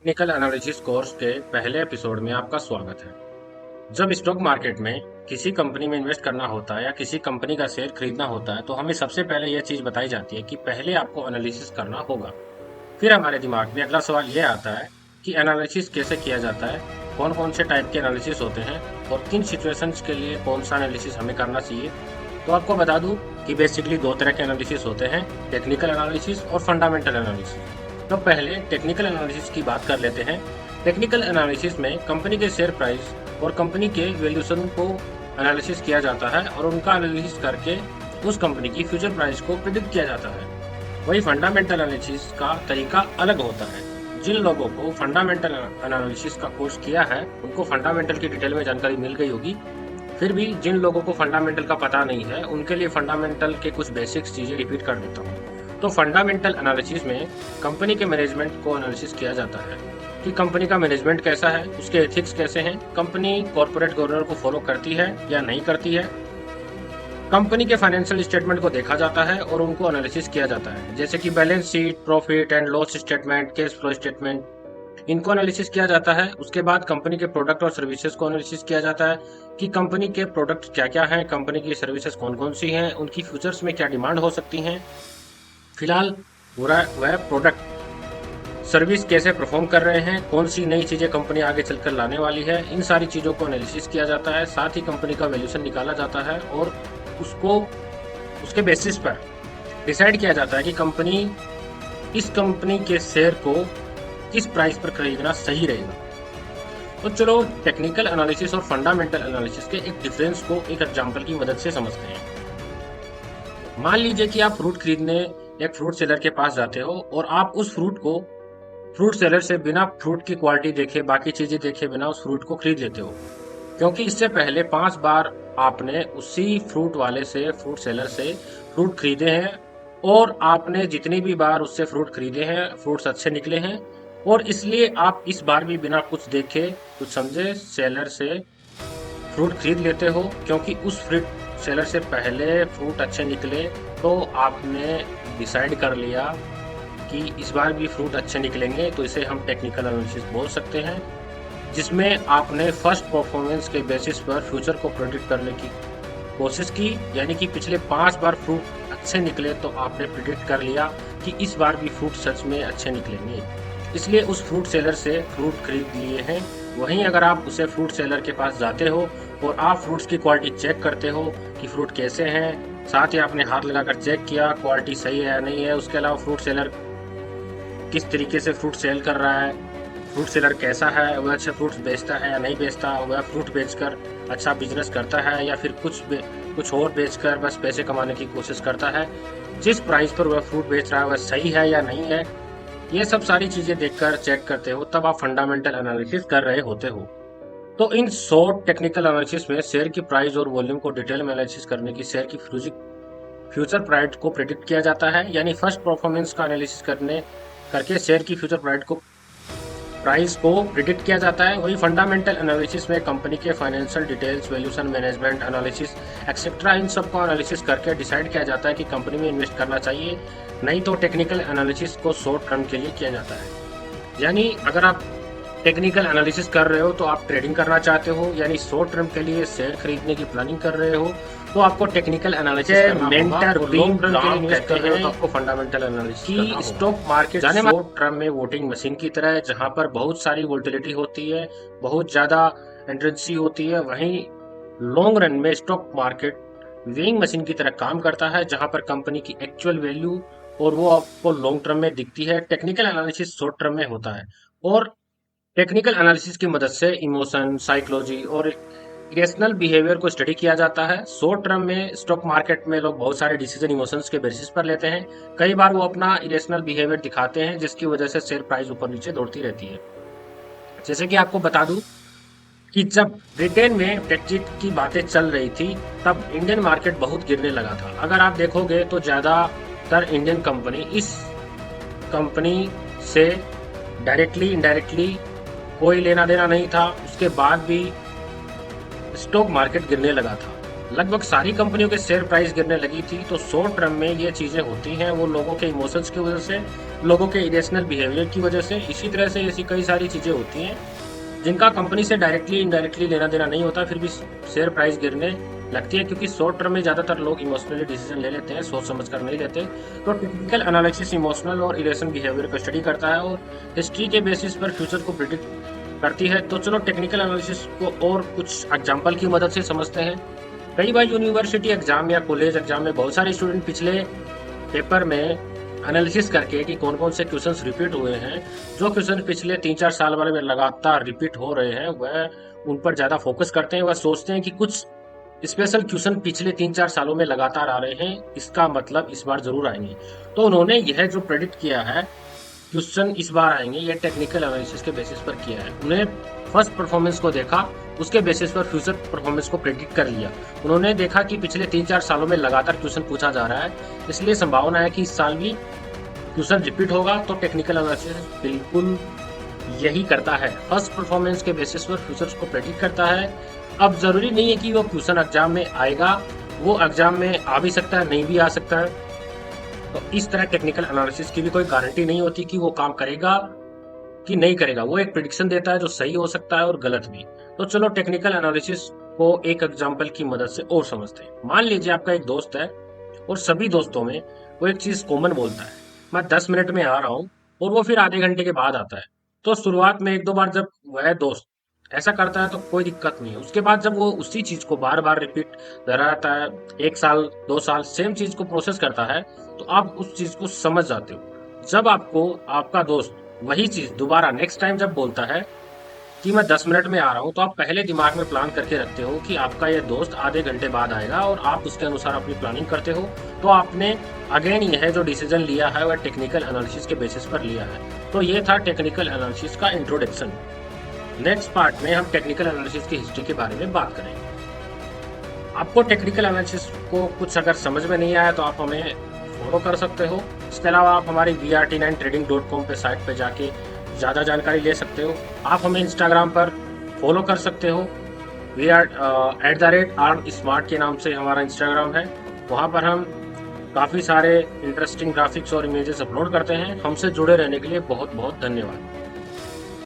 Technical analysis course के पहले episode में आपका स्वागत है। जब स्टॉक मार्केट में किसी कंपनी में इन्वेस्ट करना होता है या किसी कंपनी का शेयर खरीदना होता है तो हमें सबसे पहले यह चीज बताई जाती है कि पहले आपको एनालिसिस करना होगा। फिर हमारे दिमाग में अगला सवाल यह आता है कि एनालिसिस कैसे किया जाता है, कौन कौन से टाइप के एनालिसिस होते हैं और किन सिचुएशंस के लिए कौन सा एनालिसिस हमें करना चाहिए। तो आपको बता दूं कि बेसिकली दो तरह के एनालिसिस होते हैं, टेक्निकल एनालिसिस और फंडामेंटल एनालिसिस। तो पहले टेक्निकल एनालिसिस की बात कर लेते हैं। टेक्निकल एनालिसिस में कंपनी के शेयर प्राइस और कंपनी के वैल्यूएशन को एनालिसिस किया जाता है और उनका एनालिसिस करके उस कंपनी की फ्यूचर प्राइस को प्रिडिक्ट किया जाता है। वही फंडामेंटल एनालिसिस का तरीका अलग होता है। जिन लोगों को फंडामेंटल एनालिसिस का कोर्स किया है उनको फंडामेंटल की डिटेल में जानकारी मिल गई होगी। फिर भी जिन लोगों को फंडामेंटल का पता नहीं है उनके लिए फंडामेंटल के कुछ बेसिक्स चीजें रिपीट कर देता हूँ। तो फंडामेंटल एनालिसिस में कंपनी के मैनेजमेंट को एनालिसिस किया जाता है कि कंपनी का मैनेजमेंट कैसा है, उसके एथिक्स कैसे हैं, कंपनी कॉर्पोरेट गवर्नर को फॉलो करती है या नहीं करती है। कंपनी के फाइनेंशियल स्टेटमेंट को देखा जाता है और उनको एनालिसिस किया जाता है, जैसे कि balance sheet, profit and loss statement, cash flow statement, इनको एनालिसिस किया जाता है। उसके बाद कंपनी के प्रोडक्ट और सर्विसेज को एनालिसिस किया जाता है कि कंपनी के प्रोडक्ट क्या क्या हैं, कंपनी की सर्विसेज कौन कौन सी हैं, उनकी फ्यूचर्स में क्या डिमांड हो सकती हैं, फिलहाल वह प्रोडक्ट सर्विस कैसे परफॉर्म कर रहे हैं, कौन सी नई चीजें कंपनी आगे चलकर लाने वाली है। इन सारी चीजों को एनालिसिस किया जाता है। साथ ही कंपनी का वैल्यूएशन निकाला जाता है और उसको उसके बेसिस पर डिसाइड किया जाता है कि इस कंपनी के शेयर को किस प्राइस पर खरीदना सही रहेगा। तो चलो टेक्निकल एनालिसिस और फंडामेंटल एनालिसिस के एक डिफरेंस को एक एग्जांपल की मदद से समझते हैं। मान लीजिए कि आप फ्रूट खरीदने एक फ्रूट सेलर के पास जाते हो और आप उस फ्रूट को फ्रूट सेलर से बिना फ्रूट की क्वालिटी देखे, बाकी चीजें देखे बिना उस फ्रूट को खरीद लेते हो, क्योंकि इससे पहले 5 बार आपने उसी फ्रूट सेलर से फ्रूट खरीदे हैं और आपने जितनी भी बार उससे फ्रूट खरीदे हैं फ्रूट्स अच्छे निकले हैं और इसलिए आप इस बार भी बिना कुछ देखे कुछ समझे सेलर से फ्रूट खरीद लेते हो, क्योंकि उस फ्रूट सेलर से पहले फ्रूट अच्छे निकले तो आपने डिसाइड कर लिया कि इस बार भी फ्रूट अच्छे निकलेंगे। तो इसे हम टेक्निकल एनालिसिस बोल सकते हैं, जिसमें आपने फर्स्ट परफॉर्मेंस के बेसिस पर फ्यूचर को प्रेडिक्ट करने की कोशिश की, यानी कि पिछले 5 बार फ्रूट अच्छे निकले तो आपने प्रेडिक्ट कर लिया कि इस बार भी फ्रूट सच में अच्छे निकलेंगे, इसलिए उस फ्रूट सेलर से फ्रूट खरीद लिए हैं। वहीं अगर आप उसे फ्रूट सेलर के पास जाते हो और आप फ्रूट्स की क्वालिटी चेक करते हो कि फ्रूट कैसे हैं, साथ ही आपने हाथ लगाकर चेक किया क्वालिटी सही है या नहीं है, उसके अलावा फ्रूट सेलर किस तरीके से फ्रूट सेल कर रहा है, फ्रूट सेलर कैसा है, वह अच्छे फ्रूट्स बेचता है या नहीं बेचता, वह फ्रूट बेचकर अच्छा बिजनेस करता है या फिर कुछ और बेचकर बस पैसे कमाने की कोशिश करता है, जिस प्राइस पर वह फ्रूट बेच रहा है वह सही है या नहीं है, ये सब सारी चीजें देखकर चेक करते हो, तब आप फंडामेंटल एनालिसिस कर रहे होते हो। तो इन शॉर्ट टेक्निकल एनालिसिस में शेयर की प्राइस और वॉल्यूम को डिटेल में एनालिसिस करने की शेयर की फ्यूचर प्राइस को प्रेडिक्ट किया जाता है, यानी फर्स्ट परफॉर्मेंस का एनालिसिस करके शेयर की फ्यूचर प्राइस को प्रिडिक्ट किया जाता है। वही फंडामेंटल एनालिसिस में कंपनी के financial details, valuation, management analysis etcetera, इन सब को एनालिसिस करके डिसाइड किया जाता है कि कंपनी में इन्वेस्ट करना चाहिए। नहीं तो टेक्निकल एनालिसिस को शॉर्ट टर्म के लिए किया जाता है। यानी अगर आप टेक्निकल एनालिसिस कर रहे हो तो आप ट्रेडिंग करना चाहते हो, यानी शॉर्ट टर्म के लिए शेयर खरीदने की प्लानिंग कर रहे हो तो आपको टेक्निकल एनालिसिस करना होगा। लॉन्ग टर्म के लिए इन्वेस्ट कर रहे हो तो आपको फंडामेंटल एनालिसिस करना होगा। स्टॉक मार्केट शॉर्ट टर्म में वोटिंग मशीन की तरह है, जहां पर बहुत सारी वोलेटिलिटी होती है, बहुत ज्यादा एंट्रेंसी होती है। वहीं लॉन्ग रन में स्टॉक मार्केट वेइंग मशीन की तरह काम करता है, जहां पर कंपनी की एक्चुअल वैल्यू और वो आपको लॉन्ग टर्म में दिखती है। टेक्निकल एनालिसिस शॉर्ट टर्म में होता है और टेक्निकल एनालिसिस की मदद से इमोशन, साइकोलॉजी और इरेशनल बिहेवियर को स्टडी किया जाता है। शॉर्ट टर्म में स्टॉक मार्केट में लोग बहुत सारे डिसीजन इमोशंस के बेसिस पर लेते हैं। कई बार वो अपना इरेशनल बिहेवियर दिखाते हैं, जिसकी वजह से शेयर प्राइस ऊपर नीचे दौड़ती रहती है। जैसे कि आपको बता दूं कि जब ब्रिटेन में ब्रेक्जिट की बातें चल रही थी तब इंडियन मार्केट बहुत गिरने लगा था। अगर आप देखोगे तो ज्यादातर इंडियन कंपनी इस कंपनी से डायरेक्टली इनडायरेक्टली कोई लेना देना नहीं था, उसके बाद भी स्टॉक मार्केट गिरने लगा था। लगभग सारी कंपनियों के शेयर प्राइस गिरने लगी थी। तो शॉर्ट टर्म में ये चीज़ें होती हैं, वो लोगों के इमोशंस की वजह से, लोगों के इरेशनल बिहेवियर की वजह से। इसी तरह से ऐसी कई सारी चीज़ें होती हैं जिनका कंपनी से डायरेक्टली इनडायरेक्टली लेना देना नहीं होता, फिर भी शेयर प्राइस गिरने लगती है, क्योंकि शॉर्ट टर्म में ज़्यादातर लोग इमोशनली डिसीजन ले लेते हैं, सोच समझ कर नहीं लेते। तो टेक्निकल एनालिसिस इमोशनल और इरेशन बिहेवियर को स्टडी करता है और हिस्ट्री के बेसिस पर फ्यूचर को प्रिडिक्ट करती है। तो चलो टेक्निकल एनालिसिस को और कुछ एग्जाम्पल की मदद से समझते हैं। कई बार यूनिवर्सिटी एग्जाम या कॉलेज एग्जाम में बहुत सारे स्टूडेंट पिछले पेपर में एनालिसिस करके कि कौन कौन से क्वेश्चंस रिपीट हुए हैं, जो क्वेश्चन पिछले 3-4 साल वाले में लगातार रिपीट हो रहे हैं, वह उन पर ज़्यादा फोकस करते हैं। वह सोचते हैं कि कुछ स्पेशल क्वेश्चन पिछले 3-4 सालों में लगातार आ रहे हैं, इसका मतलब इस बार जरूर आएंगे। तो उन्होंने यह जो प्रेडिक्ट किया है क्वेश्चन इस बार आएंगे, यह टेक्निकल एनालिसिस के बेसिस पर किया है। उन्हें फर्स्ट परफॉर्मेंस को देखा, उसके बेसिस पर फ्यूचर परफॉर्मेंस को प्रेडिक्ट कर लिया। उन्होंने देखा कि पिछले 3-4 सालों में लगातार क्वेश्चन पूछा जा रहा है, इसलिए संभावना है कि इस साल भी क्वेश्चन रिपीट होगा। तो टेक्निकल एनालिसिस बिल्कुल यही करता है, फर्स्ट परफॉर्मेंस के बेसिस पर फ्यूचर्स को प्रेडिक्ट करता है। अब जरूरी नहीं है कि वो क्वेश्चन एग्जाम में आएगा, वो एग्जाम में आ भी सकता है, नहीं भी आ सकता है। तो इस तरह टेक्निकल एनालिसिस की भी कोई गारंटी नहीं होती कि वो काम करेगा कि नहीं करेगा। वो एक प्रिडिक्शन देता है जो सही हो सकता है और गलत भी। तो चलो टेक्निकल एनालिसिस को एक एग्जांपल की मदद से और समझते हैं। मान लीजिए आपका एक दोस्त है और सभी दोस्तों में वो एक चीज कॉमन बोलता है, मैं 10 मिनट में आ रहा हूँ, और वो फिर आधे घंटे के बाद आता है। तो शुरुआत में 1-2 बार जब वह दोस्त ऐसा करता है तो कोई दिक्कत नहीं है। उसके बाद जब वो उसी चीज को बार बार रिपीट दोहराता है, 1 साल 2 साल सेम चीज को प्रोसेस करता है, तो आप उस चीज को समझ जाते हो। जब आपको आपका दोस्त वही चीज दोबारा नेक्स्ट टाइम जब बोलता है कि मैं 10 मिनट में आ रहा हूँ, तो आप पहले दिमाग में प्लान करके रखते हो कि आपका ये दोस्त आधे घंटे बाद आएगा और आप उसके अनुसार अपनी प्लानिंग करते हो। तो आपने अगेन यह जो डिसीजन लिया है वह टेक्निकल एनालिसिस के बेसिस पर लिया है। तो ये था टेक्निकल एनालिसिस का इंट्रोडक्शन। नेक्स्ट पार्ट में हम टेक्निकल एनालिसिस की हिस्ट्री के बारे में बात करेंगे। आपको टेक्निकल एनालिसिस को कुछ अगर समझ में नहीं आया तो आप हमें फॉलो कर सकते हो। इसके अलावा आप हमारी vrt9trading.com पे साइट पे जाके ज़्यादा जानकारी ले सकते हो। आप हमें इंस्टाग्राम पर फॉलो कर सकते हो, @r_smart के नाम से हमारा इंस्टाग्राम है। वहाँ पर हम काफ़ी सारे इंटरेस्टिंग ग्राफिक्स और इमेजेस अपलोड करते हैं। हमसे जुड़े रहने के लिए बहुत बहुत धन्यवाद।